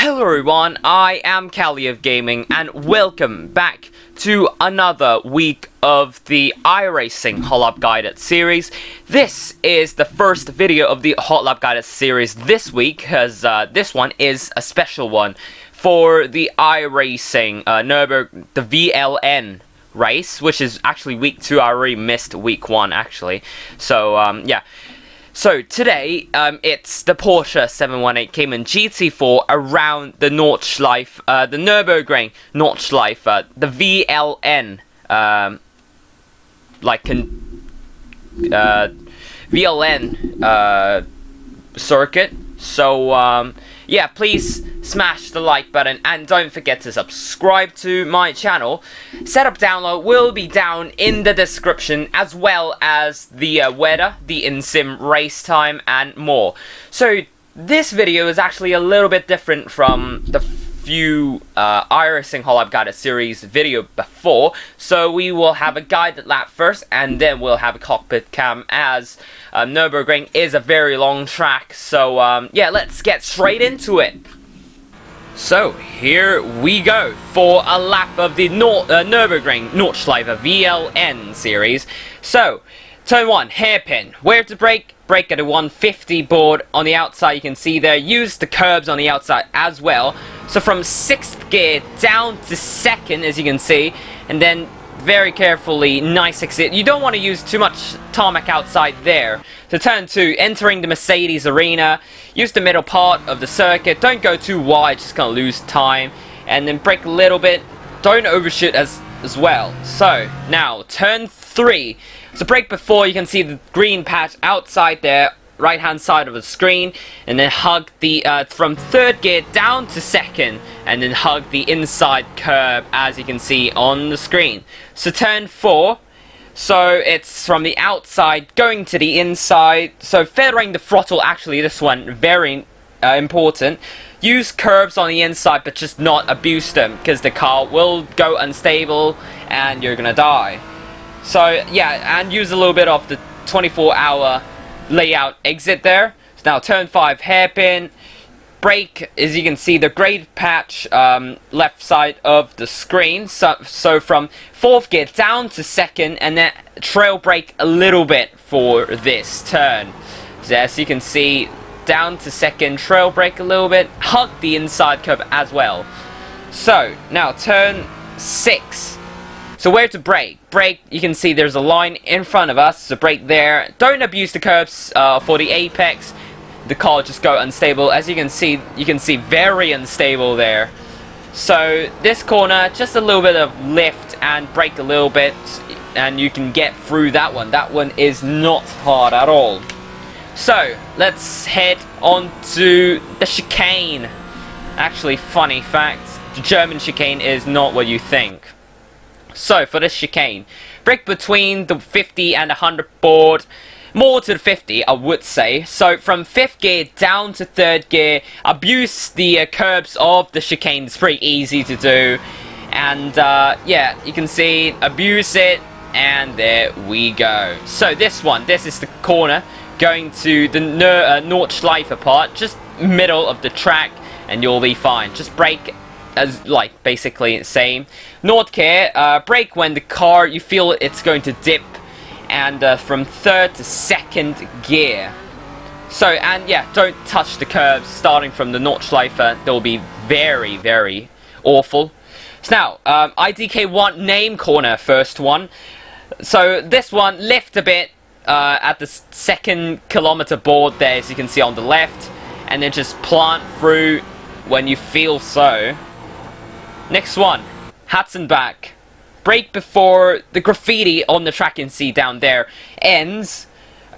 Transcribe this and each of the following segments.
Hello everyone, I am Calioth Gaming and welcome back to another week of the iRacing Hot Lap Guided series. This is the first video of the Hot Lap Guided series this week, because this one is a special one for the iRacing Nurburgring, the VLN race, which is actually week 2. I already missed week 1 actually. So yeah. So today, it's the Porsche 718 Cayman GT4 around the Nordschleife, the Nurburgring Nordschleife, the VLN, VLN circuit. So yeah, please smash the like button and don't forget to subscribe to my channel. Setup download will be down in the description, as well as the weather, the in-sim race time, and more. So this video is actually a little bit different from the few iRacing Hot Lap Guided series video before. So we will have a guided lap first, and then we'll have a cockpit cam, as Nurburgring is a very long track. So yeah, let's get straight into it. So here we go for a lap of the Nurburgring Nordschleife VLN series. So turn 1, hairpin. Where to brake? Brake at a 150 board on the outside. You can see there. Use the curbs on the outside as well. So from 6th gear down to 2nd, as you can see, and then very carefully, nice exit. You don't want to use too much tarmac outside there. So turn 2, entering the Mercedes arena. Use the middle part of the circuit. Don't go too wide, just gonna lose time. And then brake a little bit. Don't overshoot as well. So now turn 3. So brake before. You can see the green patch outside there, right hand side of the screen, and then hug the from 3rd gear down to 2nd, and then hug the inside curb, as you can see on the screen. So turn 4. So it's from the outside going to the inside. So feathering the throttle, actually this one very important. Use curbs on the inside, but just not abuse them, because the car will go unstable and you're gonna die. So yeah, and use a little bit of the 24-hour layout exit there. So now turn 5, hairpin. Brake, as you can see, the grey patch left side of the screen. So from 4th gear down to 2nd, and then trail brake a little bit for this turn. So as you can see, down to 2nd, trail brake a little bit, hug the inside curb as well. So now turn 6. So where to brake? Brake, you can see there's a line in front of us, so brake there. Don't abuse the curbs for the apex. The car just go unstable. As you can see very unstable there. So this corner, just a little bit of lift and brake a little bit, and you can get through that one. That one is not hard at all. So let's head on to the chicane. Actually, funny fact, the German chicane is not what you think. So for this chicane, brake between the 50 and 100 board. More to the 50, I would say. So from 5th gear down to 3rd gear, abuse the curbs of the chicane. It's pretty easy to do. And yeah, you can see, abuse it, and there we go. So this is the corner going to the Nordschleife part, just middle of the track, and you'll be fine. Just brake as basically the same. Nord care, brake when the car, you feel it's going to dip, and from 3rd to 2nd gear. So, and yeah, don't touch the curbs starting from the Nordschleife. They'll be very, very awful. So now, IDK1 name corner, first one. So this one, lift a bit at the 2nd kilometer board there, as you can see on the left, and then just plant through when you feel so. Next one, hats and back. Brake before the graffiti on the track you can see down there ends.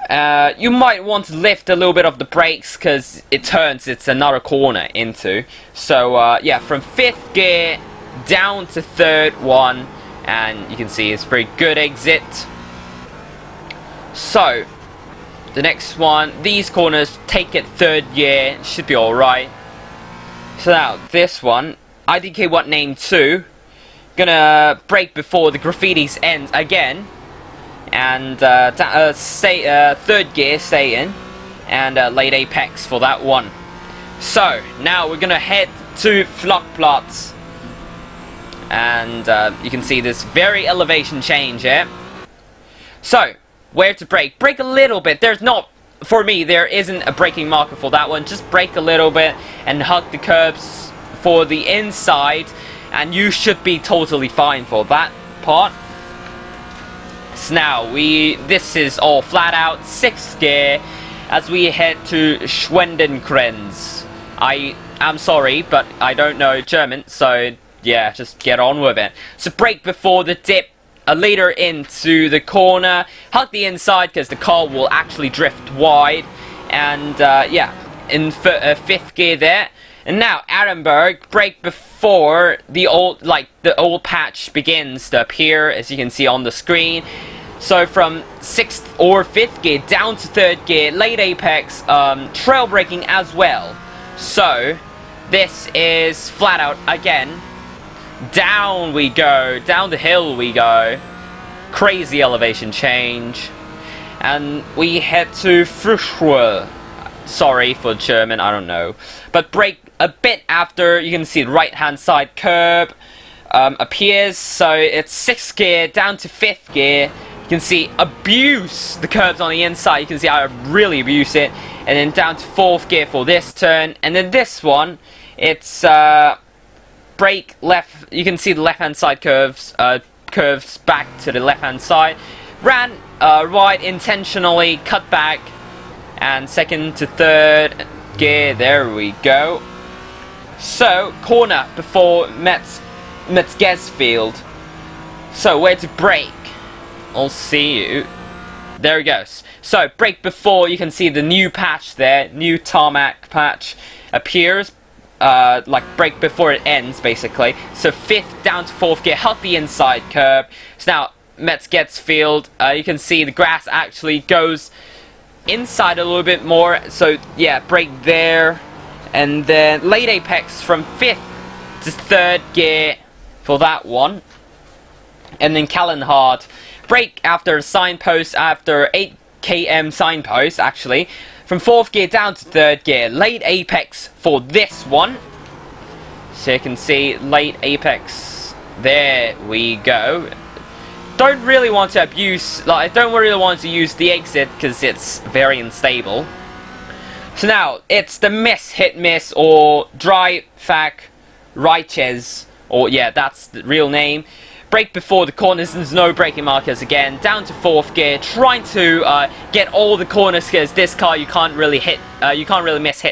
You might want to lift a little bit of the brakes, because it turns, it's another corner into. So yeah, from 5th gear down to 3rd one, and you can see it's pretty good exit. So the next one, these corners, take it 3rd gear, should be alright. So now this one, IDK1 name 2. Gonna brake before the graffitis ends again, and 3rd gear, stay in, and late apex for that one. So now we're gonna head to Flakplatz, and you can see this very elevation change here. So where to brake? Brake a little bit. There's not, for me, there isn't a braking marker for that one. Just brake a little bit and hug the curbs for the inside, and you should be totally fine for that part. So now this is all flat out 6th gear as we head to Schwendenkrenz. I'm sorry, but I don't know German, so yeah, just get on with it. So brake before the dip, a leader into the corner, hug the inside because the car will actually drift wide, and yeah, in 5th gear there. And now Arenberg, brake before the old patch begins to appear, as you can see on the screen. So from 6th or 5th gear down to 3rd gear, late apex, trail braking as well. So this is flat out again. Down we go, down the hill we go. Crazy elevation change. And we head to Frischwell. Sorry for German, I don't know. But brake a bit after, you can see the right hand side curb appears. So it's 6th gear down to 5th gear. You can see abuse the curbs on the inside. You can see I really abuse it. And then down to 4th gear for this turn. And then this one, it's brake left. You can see the left hand side curves back to the left hand side. Ran right intentionally, cut back, and 2nd to 3rd gear. There we go. So corner before Metzgesfield. So where to brake? I'll see you. There it goes. So brake before, you can see the new patch there, new tarmac patch appears. Like brake before it ends, basically. So 5th down to 4th gear, hug the inside curb. So now Metzgesfield, you can see the grass actually goes inside a little bit more. So yeah, brake there, and then late apex from 5th to 3rd gear for that one. And then Kallenhardt, brake after signpost, after 8 km signpost actually, from 4th gear down to 3rd gear, late apex for this one. So you can see late apex, there we go. Don't really want to abuse, I don't really want to use the exit because it's very unstable. So now it's the hit miss or dry fac Reiches, or yeah, that's the real name. Brake before the corners, there's no braking markers again. Down to 4th gear, trying to get all the corners because this car you can't really hit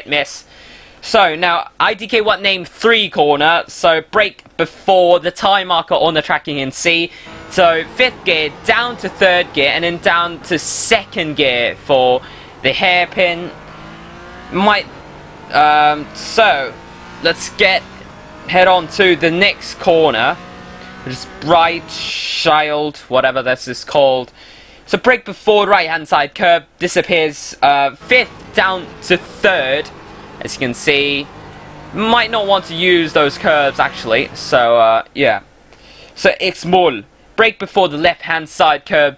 miss. So now IDK what name 3 corner, so brake before the time marker on the track you can see. So 5th gear down to 3rd gear, and then down to 2nd gear for the hairpin. So let's head on to the next corner. Just Bright Child, whatever this is called. So brake before right hand side curb disappears. 5th down to 3rd, as you can see. Might not want to use those curves actually. So yeah. So Xmol, brake before the left hand side curb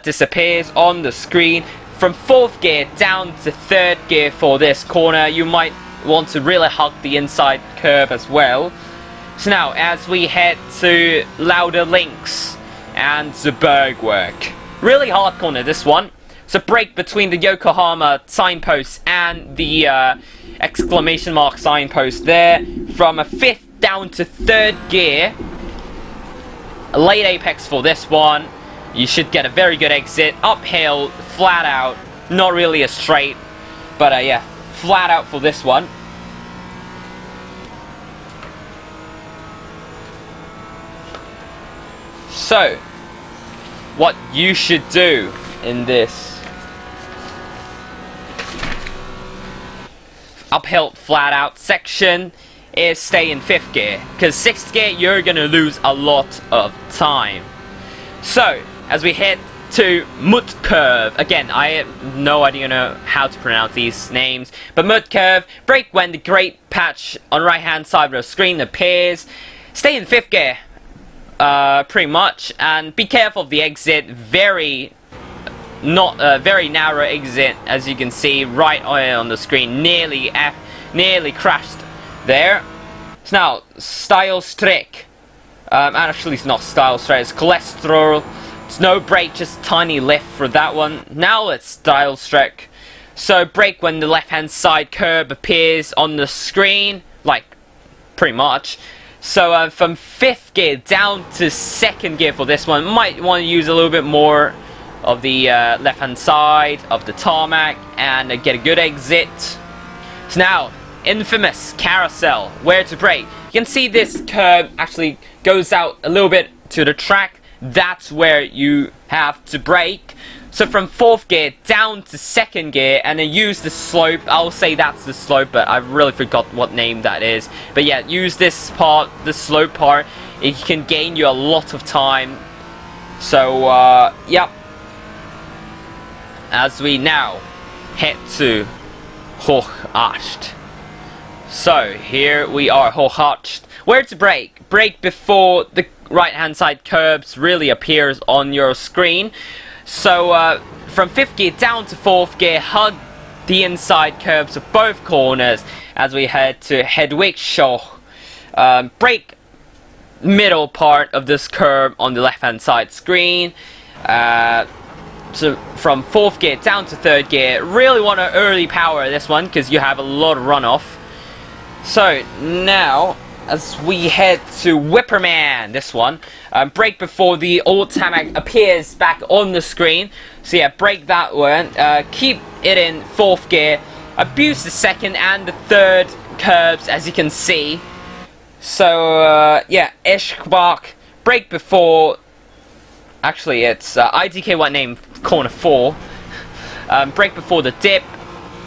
disappears on the screen. From 4th gear down to 3rd gear for this corner, you might want to really hug the inside curb as well. So now, as we head to Lauder Links and the Bergwerk. Really hard corner, this one. So brake between the Yokohama signpost and the exclamation mark signpost there. From a 5th down to 3rd gear. A late apex for this one. You should get a very good exit. Uphill, flat out. Not really a straight. But yeah, flat out for this one. So, what you should do in this uphill flat out section is stay in 5th gear, because 6th gear you're gonna lose a lot of time. So, as we head to Mud Curve, again I have no idea how to pronounce these names, but Mud Curve, brake when the great patch on right hand side of the screen appears, stay in 5th gear. Pretty much, and be careful of the exit. Very narrow exit, as you can see right on the screen, nearly nearly crashed there. So now, Stylestreck. Actually it's not Stylestreck, it's cholesterol. It's no brake, just tiny lift for that one. Now it's Stylestreck. So brake when the left hand side curb appears on the screen, like pretty much. So from 5th gear down to 2nd gear for this one, might want to use a little bit more of the left hand side of the tarmac and get a good exit. So now, infamous carousel, where to brake. You can see this curb actually goes out a little bit to the track. That's where you have to brake. So from 4th gear down to 2nd gear and then use the slope. I'll say that's the slope, but I really forgot what name that is. But yeah, use this part, the slope part. It can gain you a lot of time. So yep. As we now head to Hoogast. So here we are, Hoogast. Where to brake? Brake before the right hand side curbs really appears on your screen. So from 5th gear down to 4th gear, hug the inside curbs of both corners as we head to Hedwigshoch. Brake middle part of this curb on the left hand side screen. So from 4th gear down to 3rd gear, really want to early power this one because you have a lot of runoff. So now, as we head to Whipperman, this one, brake before the old tarmac appears back on the screen. So yeah, brake that one, keep it in 4th gear, abuse the 2nd and the 3rd curbs as you can see. So yeah, Eschbach, brake before, actually it's IDK what name, corner 4, brake before the dip,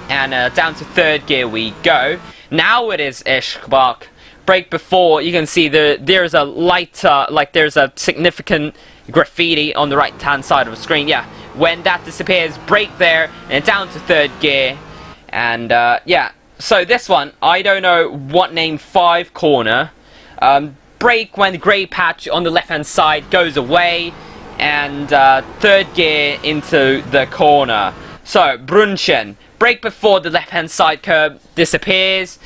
and down to 3rd gear we go. Now it is Eschbach. Brake before, you can see there's a light, like there's a significant graffiti on the right hand side of the screen. Yeah, when that disappears, brake there and down to 3rd gear. And yeah, so this one, I don't know what name, 5 corner. Brake when the grey patch on the left hand side goes away, and 3rd gear into the corner. So Brunchen, brake before the left hand side curb disappears.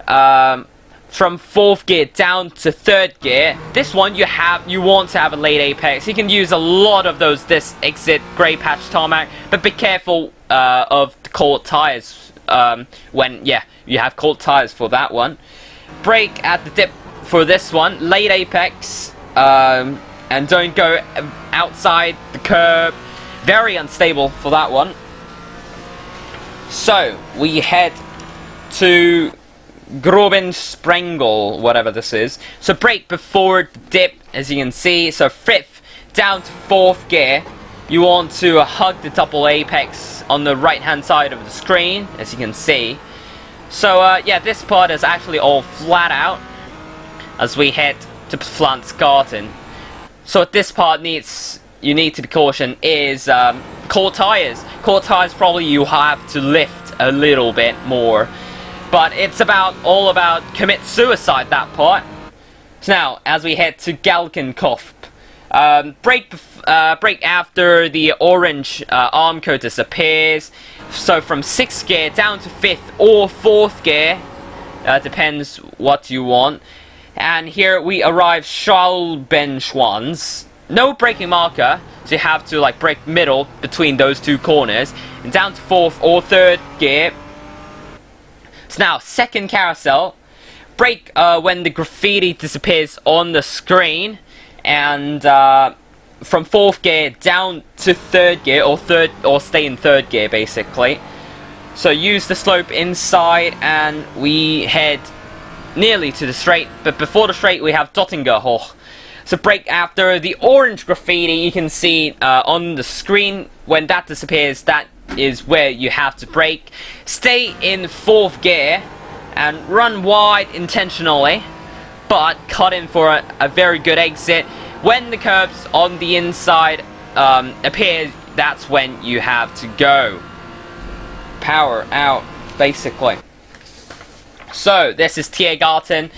From 4th gear down to 3rd gear, this one you want to have a late apex. You can use a lot of this exit grey patch tarmac, but be careful of the cold tires when you have cold tires for that one. Brake at the dip for this one, late apex, and don't go outside the curb. Very unstable for that one. So we head to Grobensprengel, whatever this is. So brake before the dip, as you can see. So 5th down to 4th gear. You want to hug the double apex on the right hand side of the screen, as you can see. So yeah, this part is actually all flat out as we head to Flansgarten. So at this part you need to be cautioned is cold tires. Cold tires probably you have to lift a little bit more. But it's all about commit suicide, that part. So now, as we head to Galkenkopf, brake after the orange arm coat disappears. So from 6th gear down to 5th or 4th gear, depends what you want. And here we arrive Schalbenschwanz. No braking marker, so you have to like brake middle between those two corners. And down to 4th or 3rd gear. So now, 2nd carousel, brake when the graffiti disappears on the screen, and from 4th gear down to 3rd gear, or stay in 3rd gear basically. So use the slope inside, and we head nearly to the straight, but before the straight we have Dottingerhoch. So brake after the orange graffiti, you can see on the screen. When that disappears, that is where you have to brake. Stay in 4th gear and run wide intentionally, but cut in for a very good exit. When the curbs on the inside appear, that's when you have to go. Power out, basically. So this is Tiergarten.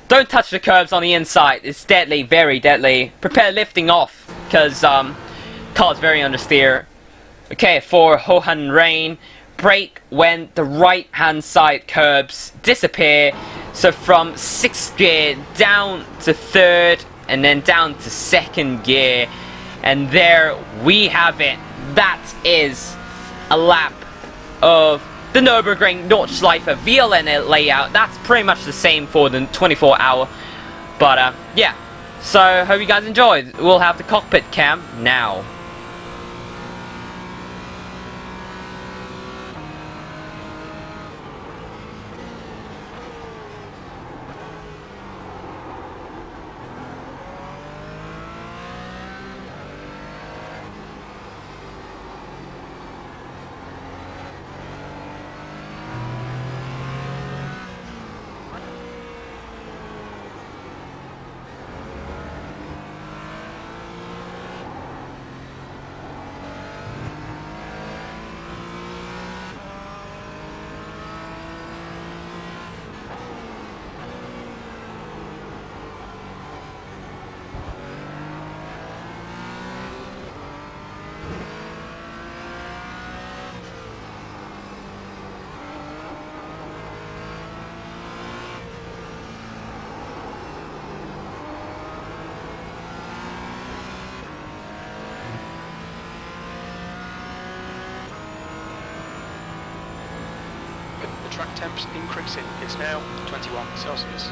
Don't touch the curbs on the inside. It's deadly, very deadly. Prepare lifting off, because car's very understeer. Okay, for Hohenrain, brake when the right hand side curbs disappear. So from 6th gear down to 3rd and then down to 2nd gear. And there we have it. That is a lap of the Nurburgring Nordschleife VLN layout. That's pretty much the same for the 24-hour. But yeah, so hope you guys enjoyed. We'll have the cockpit cam now. Track temps increasing. It's now 21 Celsius.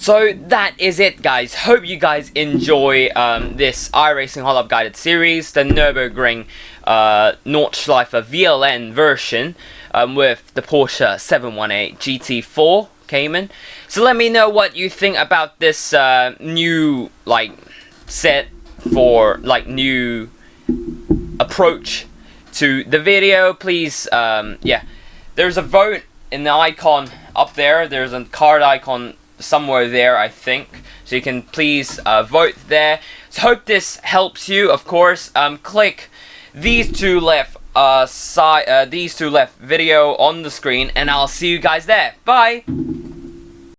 So that is it, guys. Hope you guys enjoy this iRacing Hot Up Guided series, the Nurburgring Nordschleife VLN version with the Porsche 718 GT4 Cayman. So let me know what you think about this new set for new approach to the video. Please, yeah, there's a vote in the icon up there. There's a card icon somewhere there, I think, so you can please vote there. So hope this helps you. Of course, click these two left video on the screen, and I'll see you guys there. Bye.